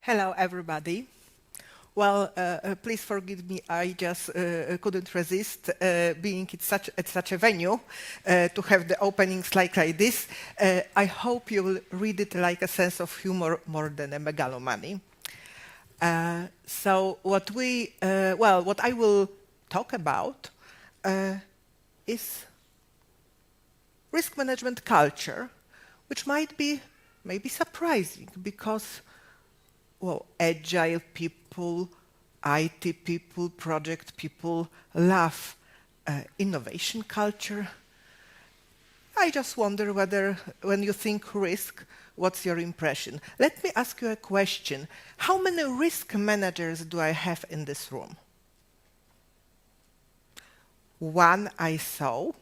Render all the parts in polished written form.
Hello, everybody. Well, please forgive me. I just couldn't resist being at such a venue to have the openings like this. I hope you will read it like a sense of humor more than a megalomany. So what I will talk about is risk management culture, which might be maybe surprising because agile people, IT people, project people love innovation culture. I just wonder whether, when you think risk, what's your impression? Let me ask you a question. How many risk managers do I have in this room? One I saw.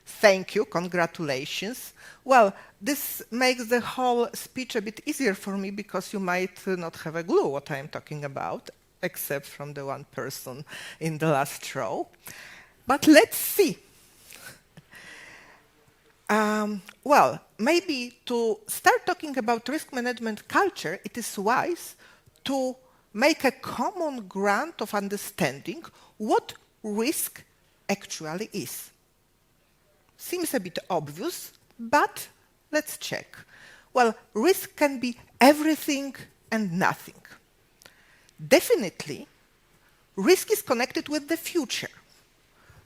Thank you, congratulations. Well, this makes the whole speech a bit easier for me because you might not have a clue what I'm talking about, except from the one person in the last row. But let's see. Maybe to start talking about risk management culture, it is wise to make a common ground of understanding what risk actually is. Seems a bit obvious, but let's check. Well, risk can be everything and nothing. Definitely, risk is connected with the future.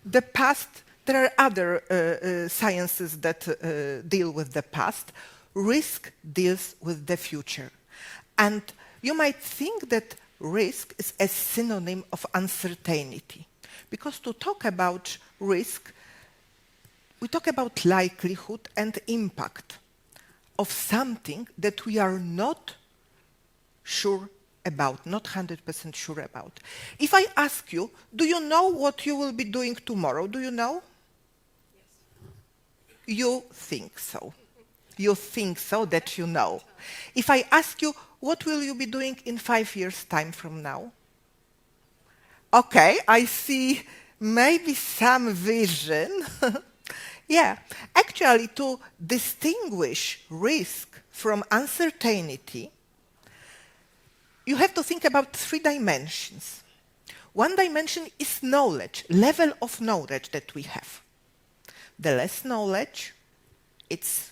The past, there are other sciences that deal with the past. Risk deals with the future. And you might think that risk is a synonym of uncertainty, because to talk about risk, we talk about likelihood and impact of something that we are not sure about, not 100% sure about. If I ask you, do you know what you will be doing tomorrow? Do you know? Yes. You think so. You think so that you know. If I ask you, what will you be doing in 5 years' time from now? Okay, I see maybe some vision. Yeah, actually, to distinguish risk from uncertainty, you have to think about 3 dimensions. One dimension is knowledge, level of knowledge that we have. The less knowledge, it's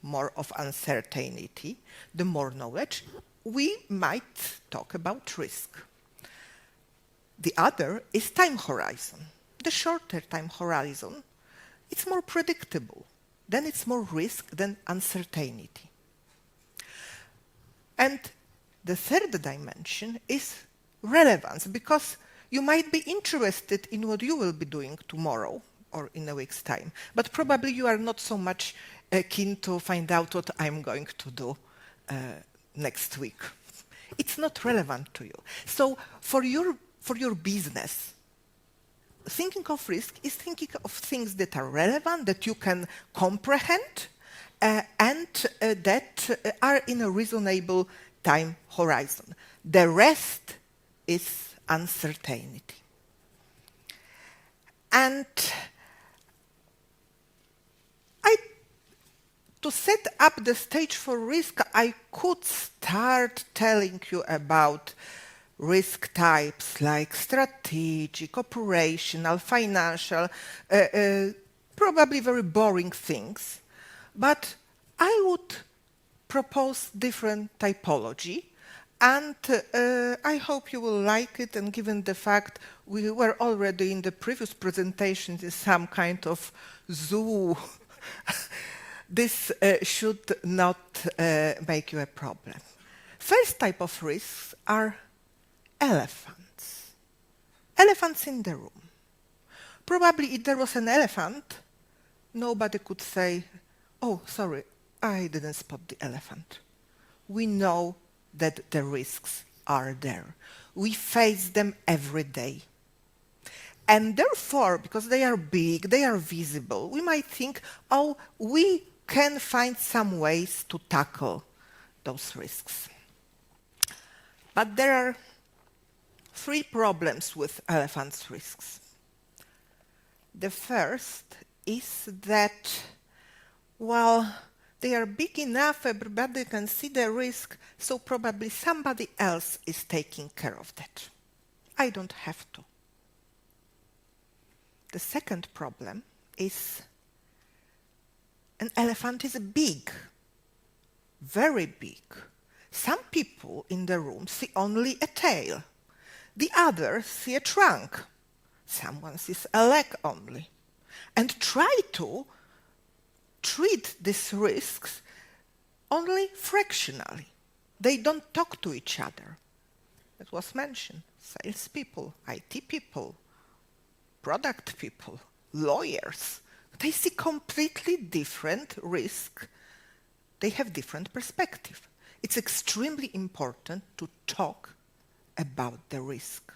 more of uncertainty. The more knowledge, we might talk about risk. The other is time horizon. The shorter time horizon, it's more predictable. Then it's more risk than uncertainty. And the third dimension is relevance, because you might be interested in what you will be doing tomorrow or in a week's time, but probably you are not so much keen to find out what I'm going to do next week. It's not relevant to you. So for your business, thinking of risk is thinking of things that are relevant, that you can comprehend, and that are in a reasonable time horizon. The rest is uncertainty. And to set up the stage for risk, I could start telling you about risk types like strategic, operational, financial, probably very boring things. But I would propose different typology, and I hope you will like it, and given the fact we were already in the previous presentations in some kind of zoo, this should not make you a problem. First type of risks are elephants. Elephants in the room. Probably if there was an elephant, nobody could say, oh, sorry, I didn't spot the elephant. We know that the risks are there. We face them every day. And therefore, because they are big, they are visible, we might think, oh, we can find some ways to tackle those risks. But there are 3 problems with elephants' risks. The first is that, they are big enough, everybody can see the risk, so probably somebody else is taking care of that. I don't have to. The second problem is an elephant is big, very big. Some people in the room see only a tail. The others see a trunk. Someone sees a leg only. And try to treat these risks only fractionally. They don't talk to each other. It was mentioned, salespeople, IT people, product people, lawyers. They see completely different risk. They have different perspective. It's extremely important to talk about the risk.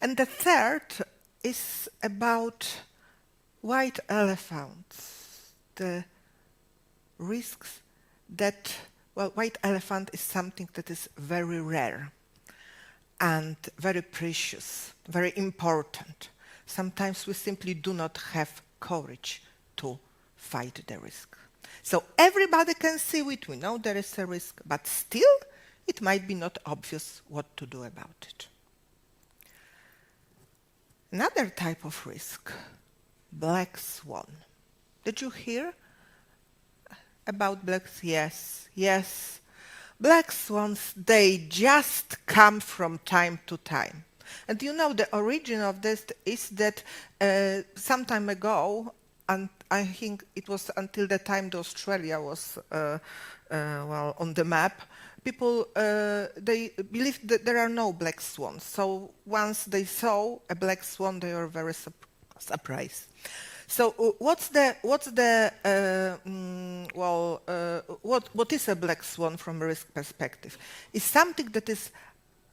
And the third is about white elephants, the risks that, well, white elephant is something that is very rare and very precious, very important. Sometimes we simply do not have courage to fight the risk. So everybody can see it, we know there is a risk, but still it might be not obvious what to do about it. Another type of risk, black swan. Did you hear about black swans? Yes, yes. Black swans, they just come from time to time. And you know, the origin of this is that some time ago, and I think it was until the time that Australia was well, on the map, people, they believed that there are no black swans. So once they saw a black swan, they were very surprised. So what is a black swan from a risk perspective? It's something that is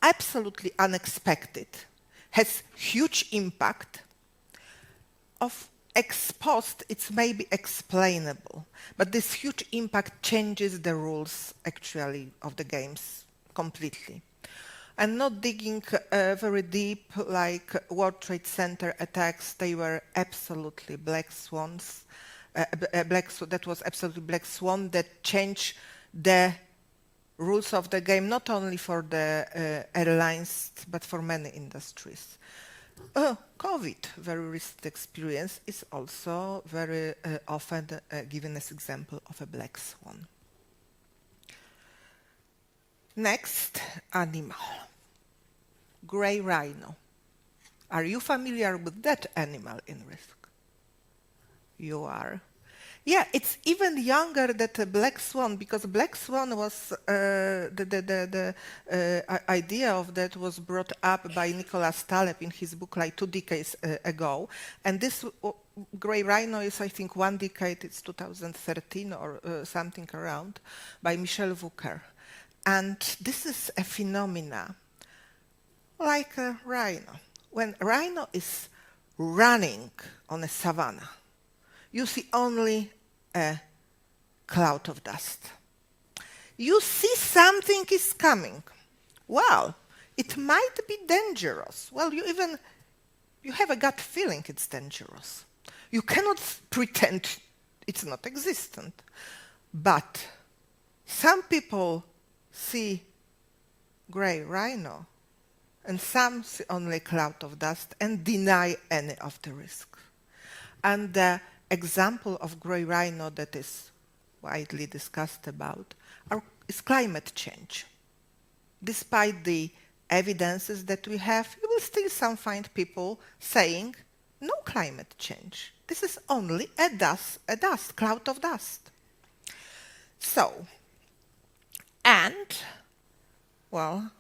absolutely unexpected, has huge impact. Of ex post, it's maybe explainable, but this huge impact changes the rules actually of the games completely. And not digging very deep like World Trade Center attacks, they were absolutely black swans. That was absolutely black swan that changed the rules of the game, not only for the airlines, but for many industries. COVID, very recent experience, is also very often given as example of a black swan. Next, animal. Grey rhino. Are you familiar with that animal in risk? You are. Yeah, it's even younger than the black swan, because black swan was the idea of that was brought up by Nicholas Taleb in his book like 2 decades ago, and this grey rhino is, I think, 1 decade. It's 2013 or something around, by Michel Wucker, and this is a phenomena like a rhino. When a rhino is running on a savanna, you see only a cloud of dust. You see something is coming. Well, it might be dangerous. Well, you have a gut feeling it's dangerous. You cannot pretend it's not existent. But some people see grey rhino, and some see only a cloud of dust and deny any of the risks. And the example of grey rhino that is widely discussed about is climate change. Despite the evidences that we have, you will still find people saying, no climate change. This is only a cloud of dust. So, and, well,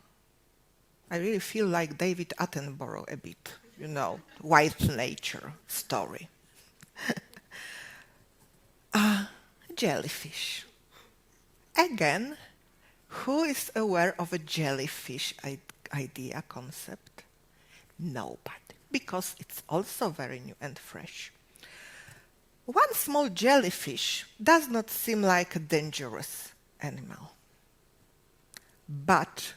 I really feel like David Attenborough a bit, you know, white nature story. Jellyfish. Again, who is aware of a jellyfish idea, concept? Nobody, because it's also very new and fresh. One small jellyfish does not seem like a dangerous animal. But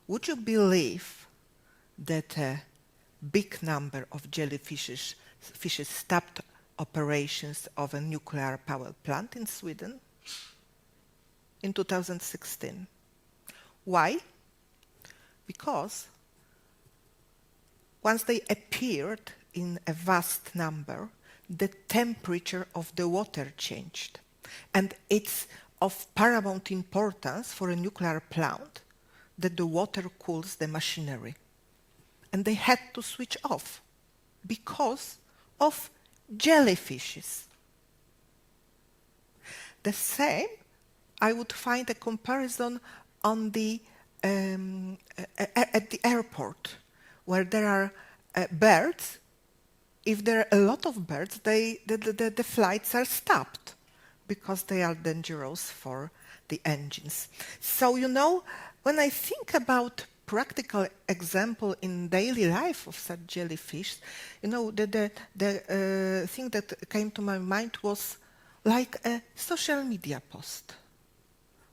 would you believe that a big number of jellyfishes stopped operations of a nuclear power plant in Sweden in 2016. Why? Because once they appeared in a vast number, the temperature of the water changed. And it's of paramount importance for a nuclear plant that the water cools the machinery. And they had to switch off because of jellyfishes. The same, I would find a comparison on the at the airport, where there are birds. If there are a lot of birds, the flights are stopped because they are dangerous for the engines. So, you know, when I think about practical example in daily life of such jellyfish, you know, the thing that came to my mind was like a social media post.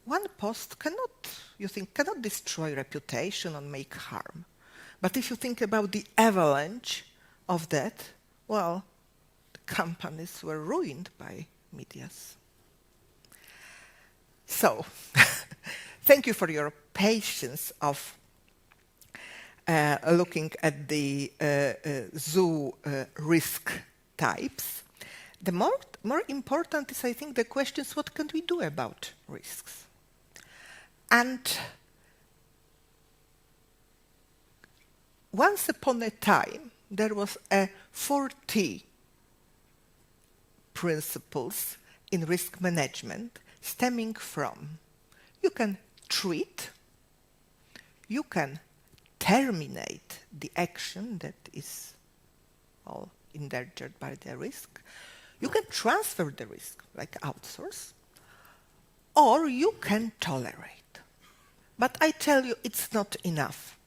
One post cannot destroy reputation or make harm. But if you think about the avalanche of that, well, the companies were ruined by medias. So, thank you for your patience of looking at the zoo risk types. The more important is, I think, the questions, what can we do about risks? And once upon a time, there was a 40 principles in risk management stemming from you can treat, you can terminate the action that is all endangered by the risk, you can transfer the risk, like outsource, or you can tolerate. But I tell you, it's not enough.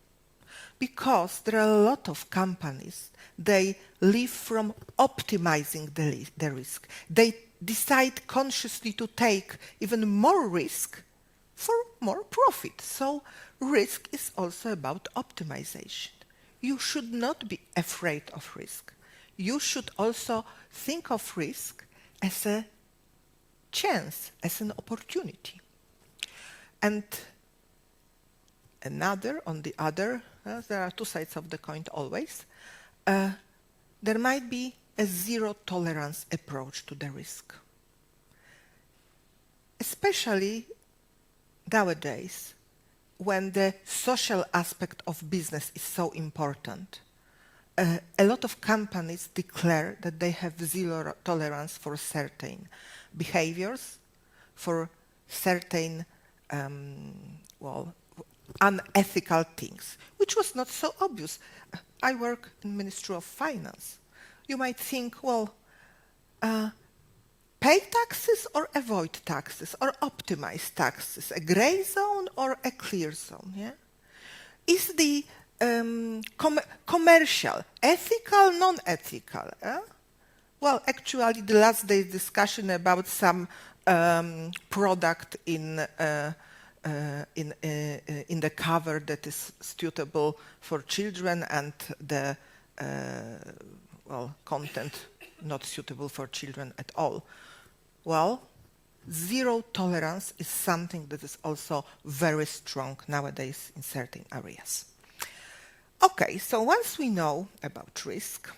Because there are a lot of companies, they live from optimizing the risk. They decide consciously to take even more risk for more profit. So risk is also about optimization. You should not be afraid of risk. You should also think of risk as a chance, as an opportunity. And on the other, there are two sides of the coin always, there might be a zero tolerance approach to the risk. Especially nowadays, when the social aspect of business is so important. A lot of companies declare that they have zero tolerance for certain behaviors, for certain, unethical things, which was not so obvious. I work in Ministry of Finance. You might think, pay taxes or avoid taxes or optimize taxes, a gray zone or a clear zone, yeah? Is the commercial, ethical, non-ethical? Well, actually, the last day's discussion about some product in the cover that is suitable for children and the content not suitable for children at all. Well, zero tolerance is something that is also very strong nowadays in certain areas. Okay, so once we know about risk,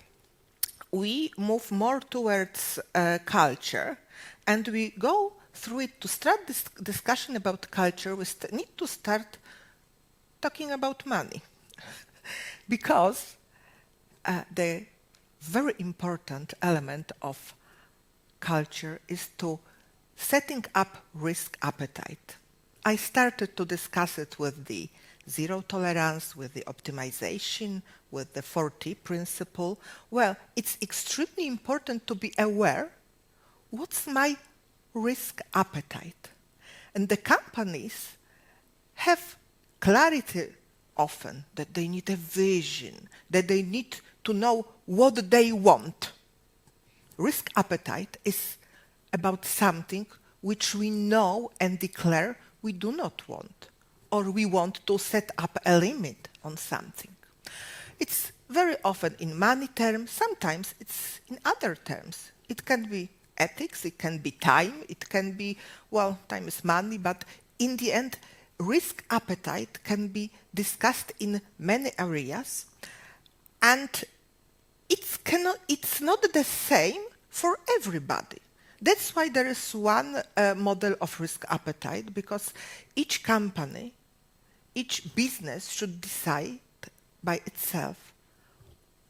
we move more towards culture, and we go through it. To start this discussion about culture, we need to start talking about money. Because the very important element of culture is to setting up risk appetite. I started to discuss it with the zero tolerance, with the optimization, with the 40 principle. Well, it's extremely important to be aware what's my risk appetite. And the companies have clarity often that they need a vision, that they need to know what they want. Risk appetite is about something which we know and declare we do not want, or we want to set up a limit on something. It's very often in money terms, sometimes it's in other terms. It can be ethics, it can be time, it can be, well, time is money, but in the end, risk appetite can be discussed in many areas, and it's not the same for everybody. That's why there is one model of risk appetite, because each company, each business should decide by itself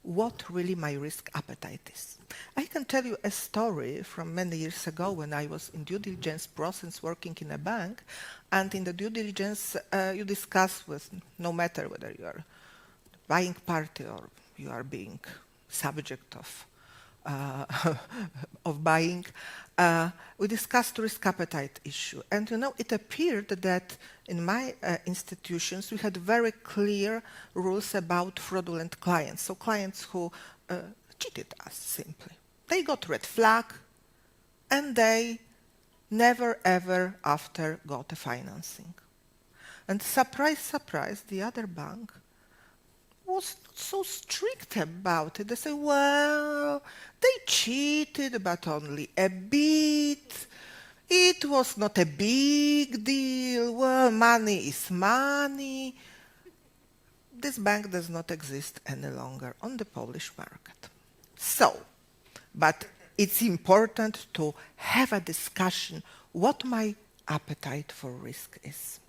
what really my risk appetite is. I can tell you a story from many years ago when I was in due diligence process working in a bank, and in the due diligence you discuss with, no matter whether you are buying party or you are being subject of of buying, we discussed risk appetite issue. And it appeared that in my institutions we had very clear rules about fraudulent clients. So clients who cheated us simply. They got red flag and they never ever after got a financing. And surprise, surprise, the other bank was not so strict about it. They say, well, they cheated, but only a bit. It was not a big deal. Well, money is money. This bank does not exist any longer on the Polish market. So, but it's important to have a discussion what my appetite for risk is.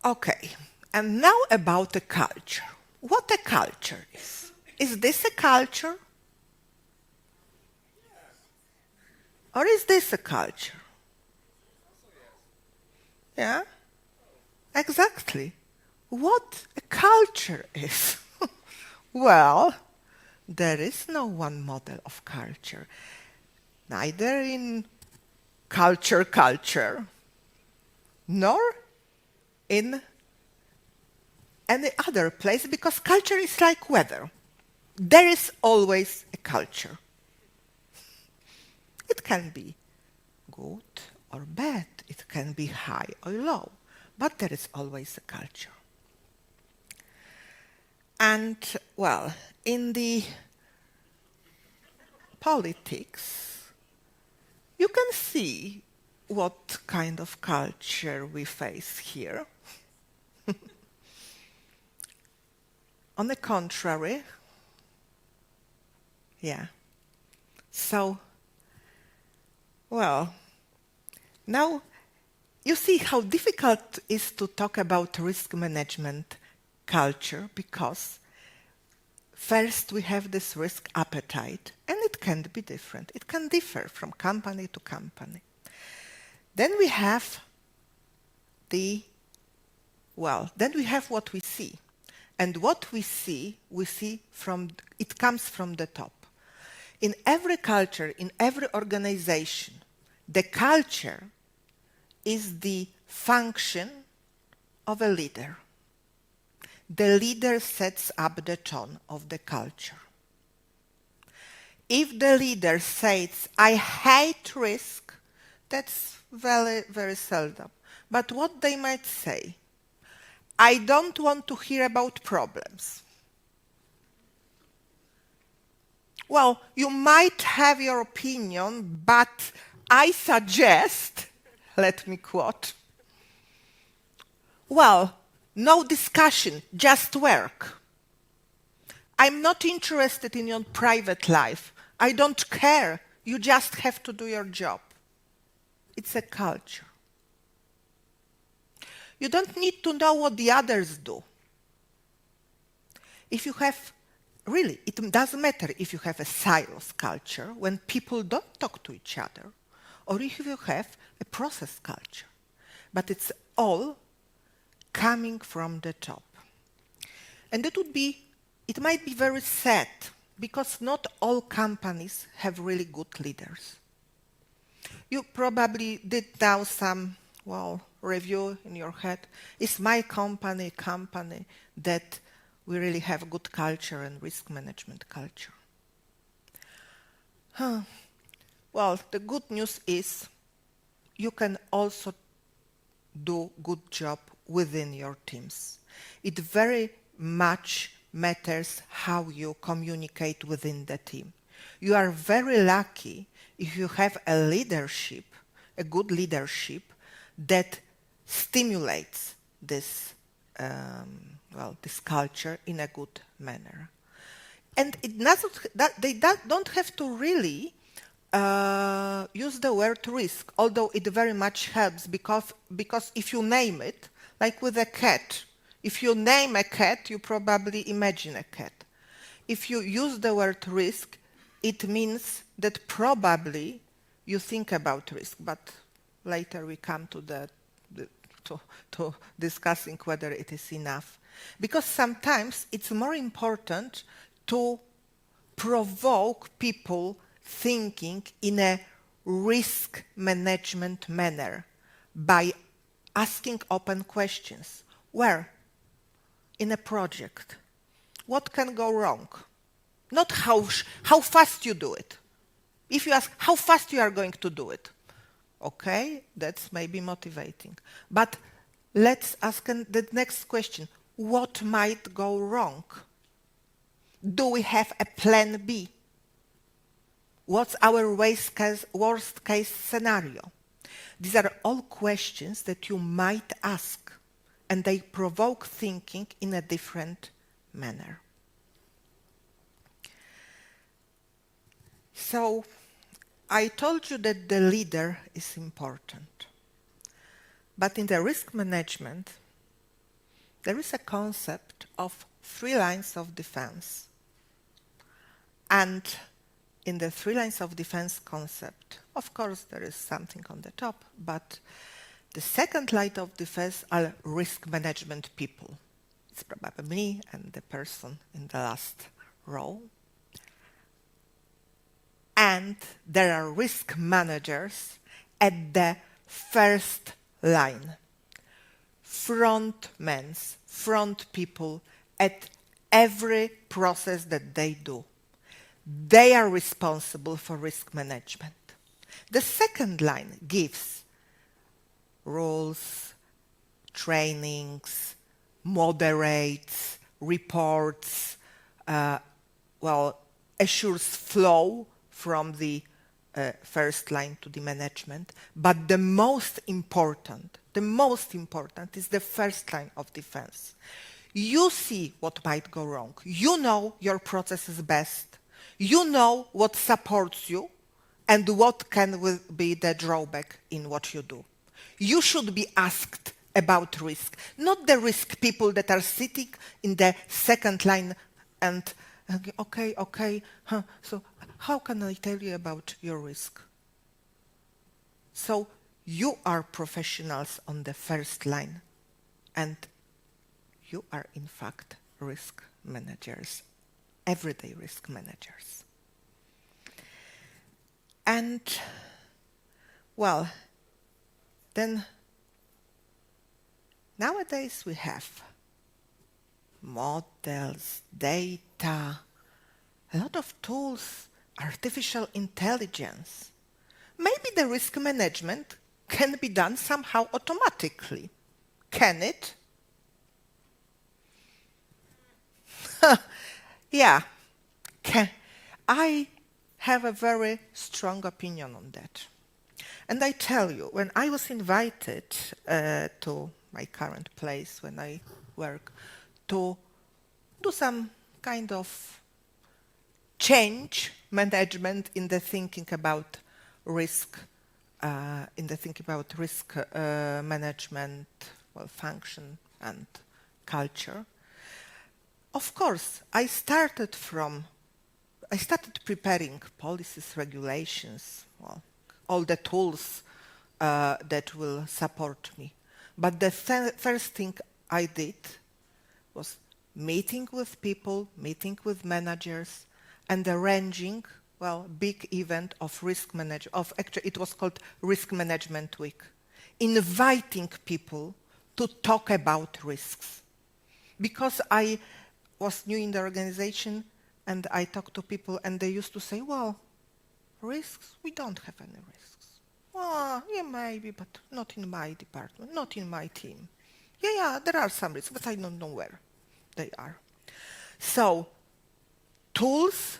Okay. And now about the culture. What a culture is. Is this a culture? Or is this a culture? Yeah? Exactly. What a culture is. Well, there is no one model of culture. Neither in culture, nor in any other place, because culture is like weather. There is always a culture. It can be good or bad, it can be high or low, but there is always a culture. And, well, in the politics, you can see what kind of culture we face here. On the contrary, yeah. So, well, now you see how difficult it is to talk about risk management culture, because first we have this risk appetite, and it can be different. It can differ from company to company. Then we have then we have what we see. And what we see it comes from the top. In every culture, in every organization, the culture is the function of a leader. The leader sets up the tone of the culture. If the leader says, I hate risk, that's very, very seldom. But what they might say, I don't want to hear about problems. Well, you might have your opinion, but I suggest, let me quote, well, no discussion, just work. I'm not interested in your private life. I don't care. You just have to do your job. It's a culture. You don't need to know what the others do. If you have, really, it doesn't matter if you have a silos culture, when people don't talk to each other, or if you have a process culture. But it's all coming from the top. And it might be very sad, because not all companies have really good leaders. You probably did now some, review in your head. Is my company that we really have good culture and risk management culture? Well, the good news is you can also do good job within your teams. It very much matters how you communicate within the team. You are very lucky if you have a leadership, a good leadership that stimulates this, this culture in a good manner. And it doesn't, they don't have to really use the word risk, although it very much helps because if you name it, like with a cat, if you name a cat, you probably imagine a cat. If you use the word risk, it means that probably you think about risk, but later we come to to discussing whether it is enough. Because sometimes it's more important to provoke people thinking in a risk management manner by asking open questions. Where? In a project. What can go wrong? Not how fast you do it. If you ask how fast you are going to do it, okay, that's maybe motivating. But let's ask the next question. What might go wrong? Do we have a plan B? What's our worst case scenario? These are all questions that you might ask, and they provoke thinking in a different manner. So, I told you that the leader is important. But in the risk management, there is a concept of 3 lines of defense. And in the 3 lines of defense concept, of course, there is something on the top, but the second line of defense are risk management people. It's probably me and the person in the last row. And there are risk managers at the first line. Front people at every process that they do. They are responsible for risk management. The second line gives rules, trainings, moderates, reports, assures flow from the first line to the management. But the most important is the first line of defense. You see what might go wrong. You know your process is best. You know what supports you and what can be the drawback in what you do. You should be asked about risk, not the risk people that are sitting in the second line and, so how can I tell you about your risk? So you are professionals on the first line, and you are in fact risk managers, everyday risk managers. And, then nowadays we have models, data, a lot of tools, artificial intelligence. Maybe the risk management can be done somehow automatically. Can it? Yeah. I have a very strong opinion on that. And I tell you, when I was invited to my current place, when I work, to do some kind of change management in the thinking about risk, management, function and culture. Of course, I started preparing policies, regulations, all the tools that will support me. But the first thing I did was meeting with people, meeting with managers, and arranging, big event of risk management. Actually, it was called Risk Management Week, inviting people to talk about risks. Because I was new in the organization, and I talked to people, and they used to say, risks? We don't have any risks. Yeah, maybe, but not in my department, not in my team. Yeah, there are some risks, but I don't know where they are. So tools,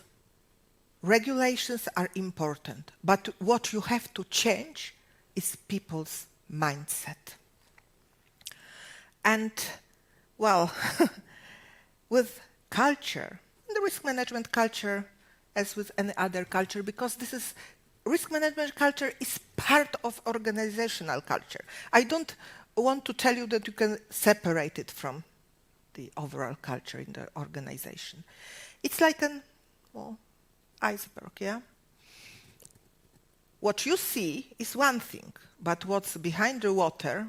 regulations are important, but what you have to change is people's mindset. And, well, with culture, the risk management culture, as with any other culture, because this is risk management culture is part of organizational culture. I don't want to tell you that you can separate it from the overall culture in the organization. It's like an iceberg, yeah? What you see is one thing, but what's behind the water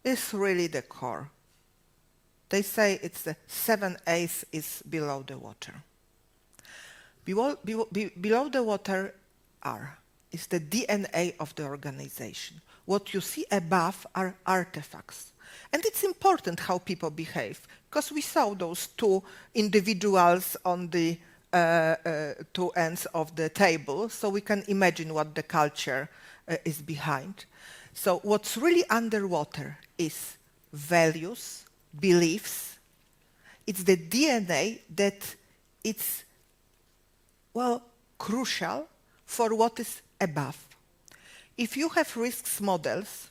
is really the core. They say it's the 7/8 is below the water. Below the water is the DNA of the organization. What you see above are artifacts. And it's important how people behave, because we saw those two individuals on the two ends of the table, so we can imagine what the culture is behind. So what's really underwater is values, beliefs. It's the DNA that it's, crucial for what is above. If you have risks models,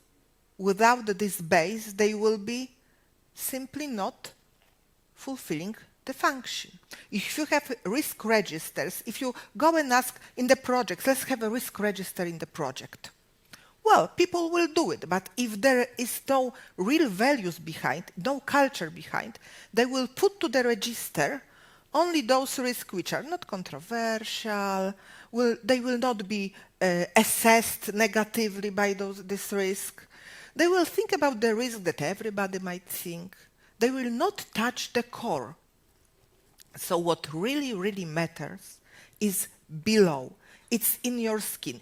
without this base, they will be simply not fulfilling the function. If you have risk registers, if you go and ask in the project, let's have a risk register in the project. Well, people will do it, but if there is no real values behind, no culture behind, they will put to the register only those risks which are not controversial, they will not be assessed negatively by this risk. They will think about the risk that everybody might think. They will not touch the core. So what really, really matters is below. It's in your skin.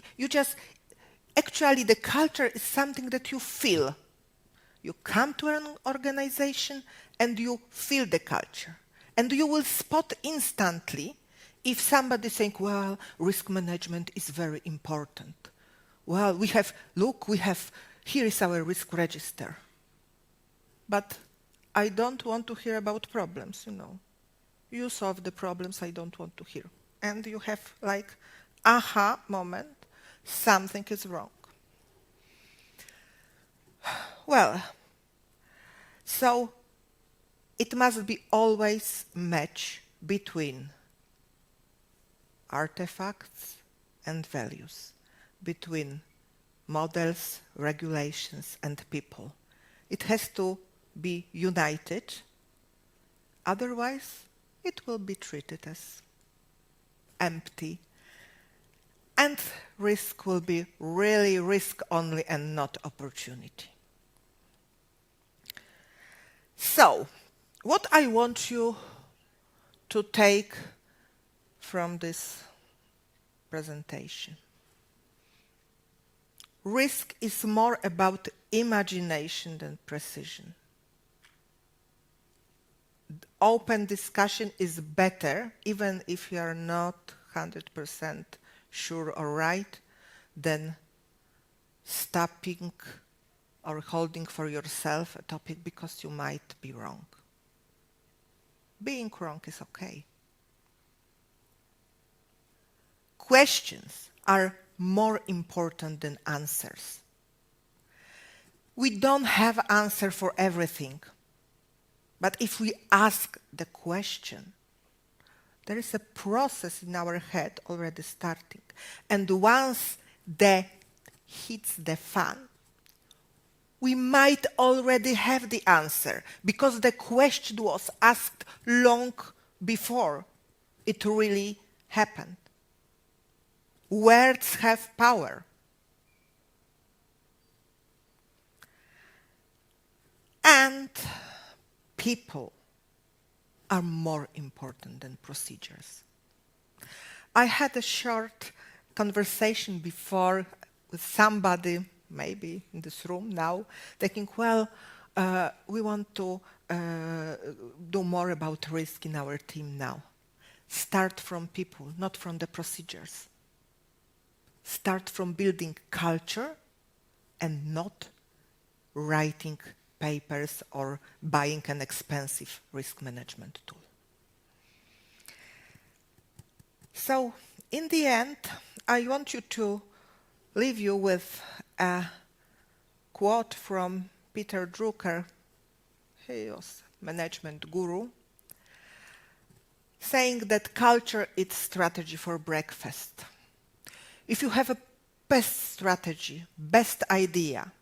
Actually, the culture is something that you feel. You come to an organization and you feel the culture. And you will spot instantly if somebody is saying, well, risk management is very important. Well, here is our risk register. But I don't want to hear about problems, You solve the problems I don't want to hear. And you have like, aha moment, something is wrong. Well, so it must be always match between artifacts and values, between models, regulations, and people. It has to be united, otherwise it will be treated as empty, and risk will be really risk only and not opportunity. So, what I want you to take from this presentation. Risk is more about imagination than precision. Open discussion is better, even if you are not 100% sure or right, than stopping or holding for yourself a topic because you might be wrong. Being wrong is okay. Questions are more important than answers. We don't have answer for everything. But if we ask the question, there is a process in our head already starting. And once that hits the fan, we might already have the answer because the question was asked long before it really happened. Words have power. And people are more important than procedures. I had a short conversation before with somebody, maybe in this room now, thinking, we want to do more about risk in our team now. Start from people, not from the procedures. Start from building culture and not writing papers or buying an expensive risk management tool. So, in the end, I want to leave you with a quote from Peter Drucker. He was management guru, saying that culture is strategy for breakfast. If you have a best strategy, best idea,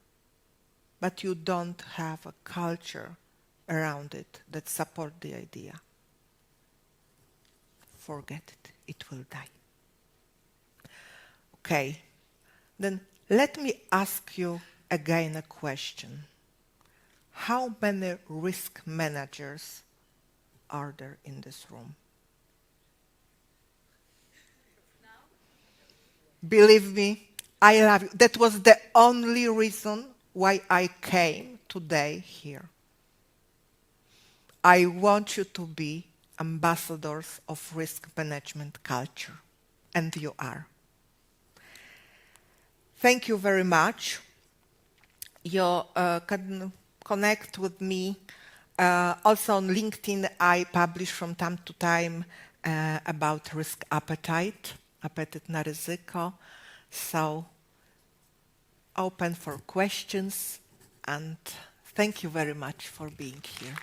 but you don't have a culture around it that support the idea, forget it. It will die. Okay, then let me ask you again a question. How many risk managers are there in this room? Believe me, I love you. That was the only reason why I came today here. I want you to be ambassadors of risk management culture, and you are. Thank you very much. You can connect with me. Also on LinkedIn, I publish from time to time about risk appetite, apetyt na ryzyko. So open for questions, and thank you very much for being here.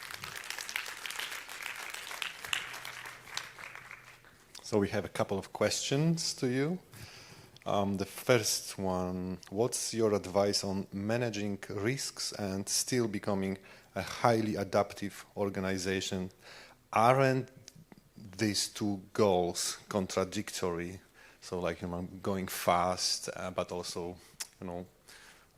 So we have a couple of questions to you. The first one, what's your advice on managing risks and still becoming a highly adaptive organization? Aren't these two goals contradictory? So like, going fast, but also,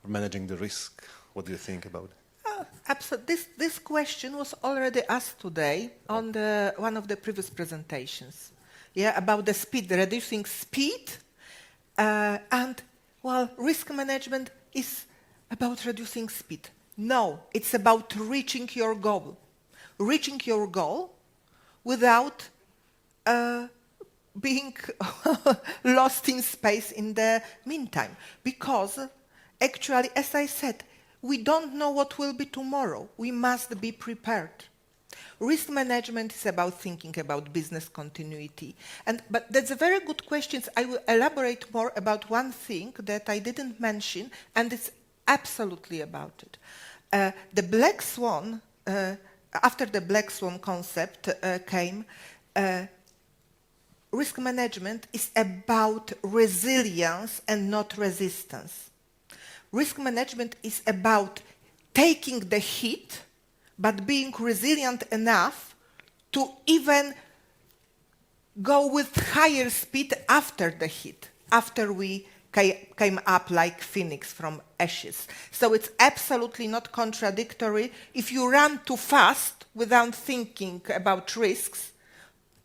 managing the risk. What do you think about it? Absolutely. This question was already asked today on one of the previous presentations. Yeah, about the speed, reducing speed. And risk management is about reducing speed. No, it's about reaching your goal. Reaching your goal without being lost in space in the meantime. Because actually, as I said, we don't know what will be tomorrow. We must be prepared. Risk management is about thinking about business continuity. But that's a very good question. I will elaborate more about one thing that I didn't mention, and it's absolutely about it. The Black Swan, after the Black Swan concept came, risk management is about resilience and not resistance. Risk management is about taking the hit, but being resilient enough to even go with higher speed after the hit, after we came up like phoenix from ashes. So it's absolutely not contradictory. If you run too fast without thinking about risks,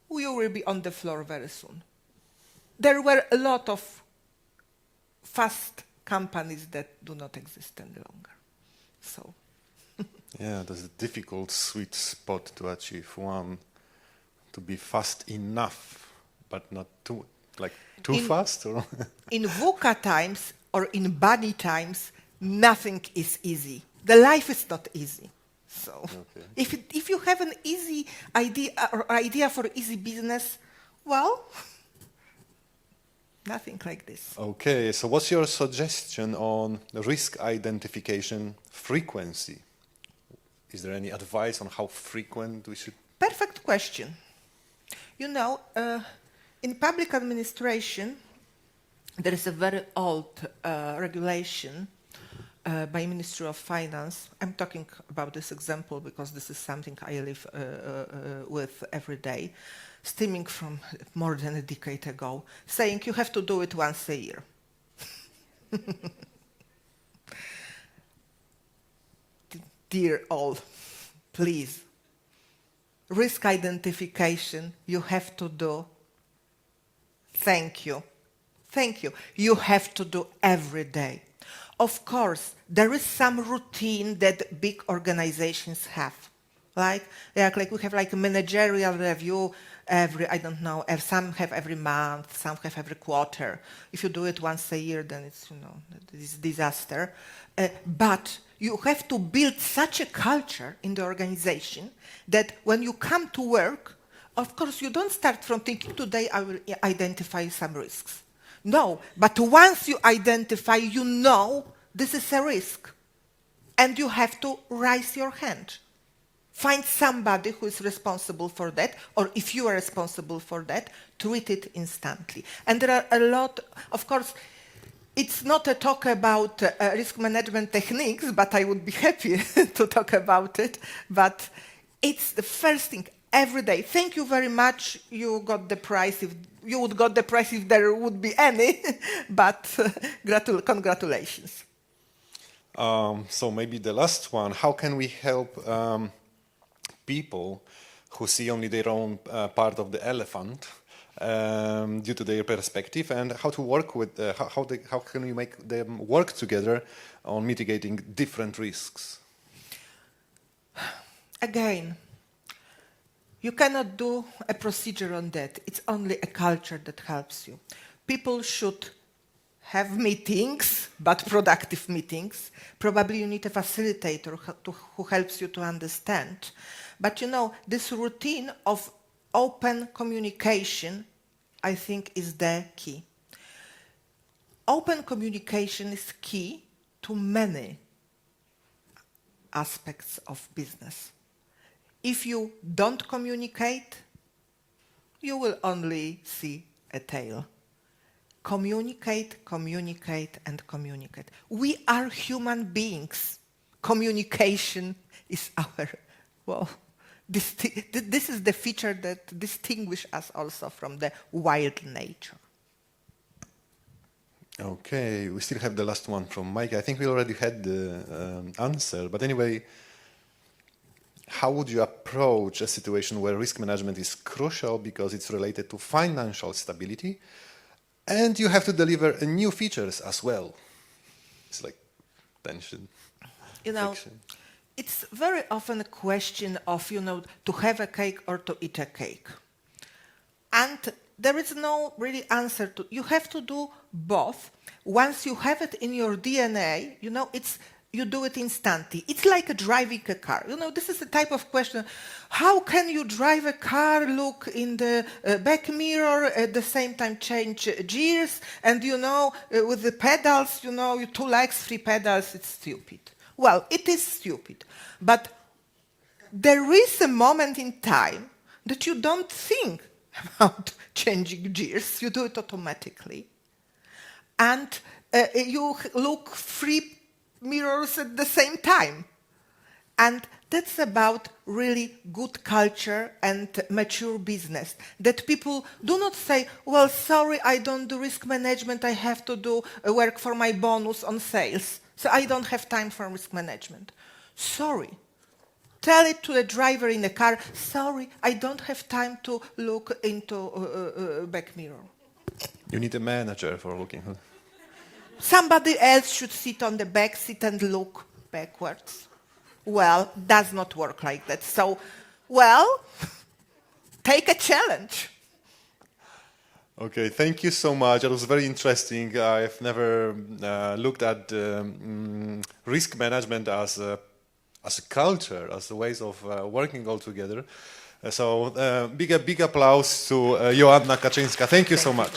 you will be on the floor very soon. There were a lot of fast companies that do not exist any longer. So. Yeah, there's a difficult sweet spot to achieve. One, to be fast enough, but not too fast. Or in VUCA times or in bunny times, nothing is easy. The life is not easy. So, okay. If you have an easy idea for easy business, nothing like this. Okay, so what's your suggestion on risk identification frequency? Is there any advice on how frequent we should? Perfect question. In public administration, there is a very old regulation by Ministry of Finance. I'm talking about this example because this is something I live with every day, stemming from more than a decade ago, saying you have to do it once a year. Dear all, please, risk identification you have to do. Thank you. You have to do every day. Of course, there is some routine that big organizations have. Like we have like a managerial review some have every month, some have every quarter. If you do it once a year, then it's disaster. But you have to build such a culture in the organization that when you come to work, Of course, you don't start from thinking, today I will identify some risks. No, but once you identify, you know this is a risk. And you have to raise your hand. Find somebody who is responsible for that, or if you are responsible for that, treat it instantly. And there are a lot, of course, it's not a talk about risk management techniques, but I would be happy to talk about it. But it's the first thing every day. Thank you very much. You got the prize. If you would got the prize if there would be any, but congratulations. So maybe the last one, how can we help people who see only their own part of the elephant due to their perspective, and how to work with, how can we make them work together on mitigating different risks? Again, you cannot do a procedure on that. It's only a culture that helps you. People should have meetings, but productive meetings. Probably you need a facilitator who helps you to understand. But you know, this routine of open communication, I think, is the key. Open communication is key to many aspects of business. If you don't communicate, you will only see a tail. Communicate, communicate, and communicate. We are human beings. Communication is our, well, this is the feature that distinguishes us also from the wild nature. Okay, we still have the last one from Mike. I think we already had the answer, but anyway, how would you approach a situation where risk management is crucial because it's related to financial stability and you have to deliver new features as well? It's like tension. You know, it's very often a question of, you know, to have a cake or to eat a cake. And there is no really answer to, you have to do both. Once you have it in your DNA, you know, you do it instantly. It's like driving a car. You know, this is the type of question, how can you drive a car, look in the back mirror, at the same time change gears, and you know, with the pedals, you know, 2 legs, 3 pedals, it's stupid. Well, it is stupid. But there is a moment in time that you don't think about changing gears. You do it automatically. And you look 3 mirrors at the same time. And that's about really good culture and mature business. That people do not say, well, sorry, I don't do risk management, I have to do work for my bonus on sales, so I don't have time for risk management. Sorry. Tell it to a driver in a car, sorry, I don't have time to look into back mirror. You need a manager for looking. Somebody else should sit on the back seat and look backwards. Well, does not work like that. So, well, take a challenge. Okay, thank you so much. It was very interesting. I've never looked at risk management as a culture, as the ways of working all together. So big applause to Joanna Kaczyńska. Thank you so much.